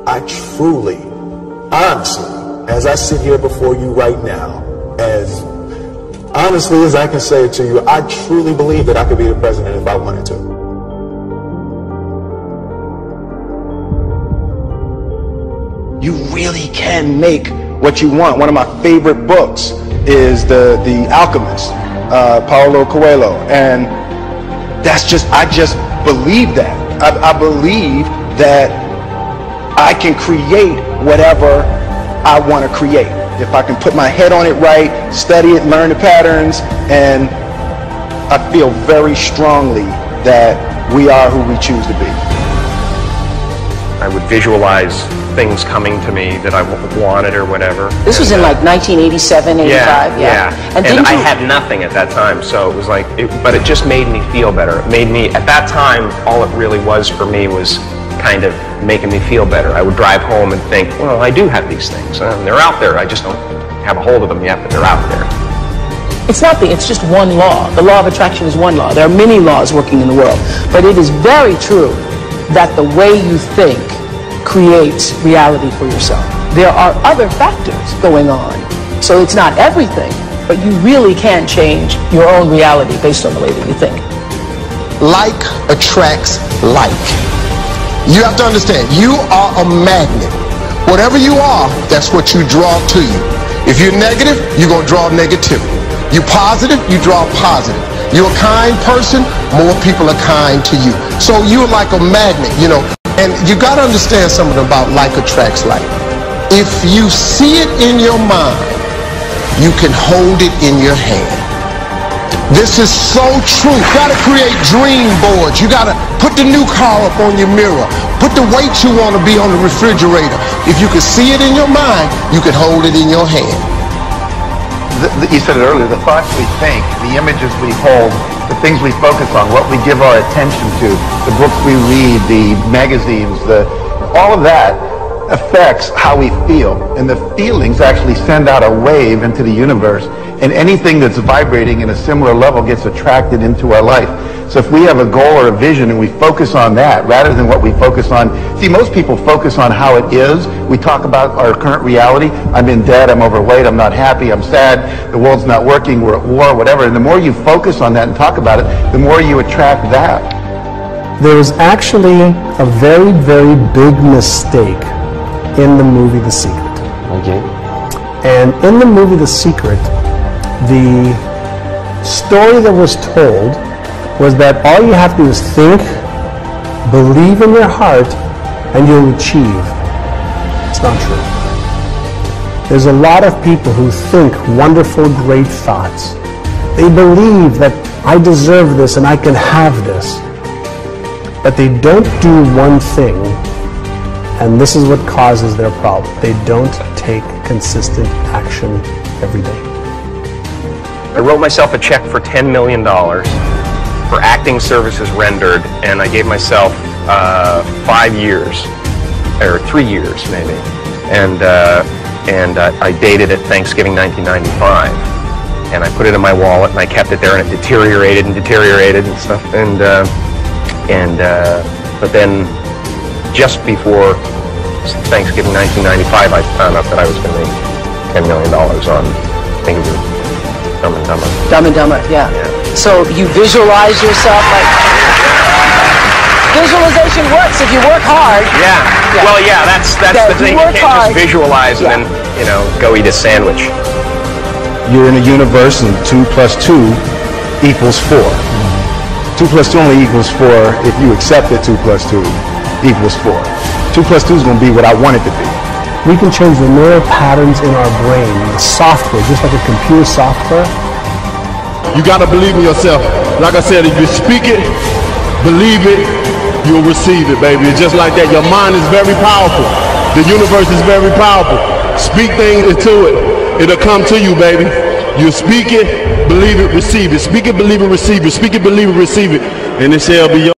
I truly, honestly, as I sit here before you right now, as honestly as I can say it to you, I truly believe that I could be the president if I wanted to. You really can make what you want. One of my favorite books is The Alchemist, Paulo Coelho, and I just believe that. I believe that I can create whatever I want to create. If I can put my head on it right, study it, learn the patterns, and I feel very strongly that we are who we choose to be. I would visualize things coming to me that I wanted or whatever. This was in like 1987, 85, yeah. And I had nothing at that time, so it was like, but it just made me feel better. It made me, at that time, all it really was for me was kind of making me feel better. I would drive home and think, well, I do have these things, and they're out there. I just don't have a hold of them yet, but they're out there. It's just one law. The law of attraction is one law. There are many laws working in the world, but it is very true that the way you think creates reality for yourself. There are other factors going on, so it's not everything, but you really can change your own reality based on the way that you think. Like attracts like. You have to understand, you are a magnet. Whatever you are, that's what you draw to you. If you're negative, you're going to draw negativity. You're positive, you draw positive. You're a kind person, more people are kind to you. So you're like a magnet, you know. And you got to understand something about like attracts like. If you see it in your mind, you can hold it in your hand. This is so true. You got to create dream boards. You got to put the new car up on your mirror. Put the weight you want to be on the refrigerator. If you can see it in your mind, you can hold it in your hand. You said it earlier, the thoughts we think, the images we hold, the things we focus on, what we give our attention to, the books we read, the magazines, all of that affects how we feel. And the feelings actually send out a wave into the universe. And anything that's vibrating in a similar level gets attracted into our life. So if we have a goal or a vision and we focus on that rather than what we focus on, see, most people focus on how it is. We talk about our current reality. I'm in debt, I'm overweight, I'm not happy, I'm sad, the world's not working, we're at war, whatever. And the more you focus on that and talk about it, the more you attract that. There was actually a very, very big mistake in the movie The Secret. Okay. And in the movie The Secret, the story that was told was that all you have to do is think, believe in your heart, and you'll achieve. It's not true. There's a lot of people who think wonderful, great thoughts. They believe that I deserve this and I can have this. But they don't do one thing, and this is what causes their problem. They don't take consistent action every day. I wrote myself a check for $10 million for acting services rendered, and I gave myself 5 years, or 3 years maybe, and I dated it Thanksgiving 1995, and I put it in my wallet and I kept it there, and it deteriorated and stuff, but then just before Thanksgiving 1995, I found out that I was going to make $10 million on, I think it was Dumb and Dumber. Dumb and Dumber, yeah. So you visualize yourself like... Visualization works if you work hard. Yeah. Well, yeah, that's the thing. You can't just visualize and then, you know, go eat a sandwich. You're in a universe and 2 plus 2 equals 4. 2 plus 2 only equals 4 if you accept that 2 plus 2 equals 4. 2 plus 2 is going to be what I want it to be. We can change the neural patterns in our brain, the software, just like a computer software. You got to believe in yourself. Like I said, if you speak it, believe it, you'll receive it, baby. It's just like that. Your mind is very powerful. The universe is very powerful. Speak things into it. It'll come to you, baby. You speak it, believe it, receive it. Speak it, believe it, receive it. Speak it, believe it, receive it. And it shall be yours.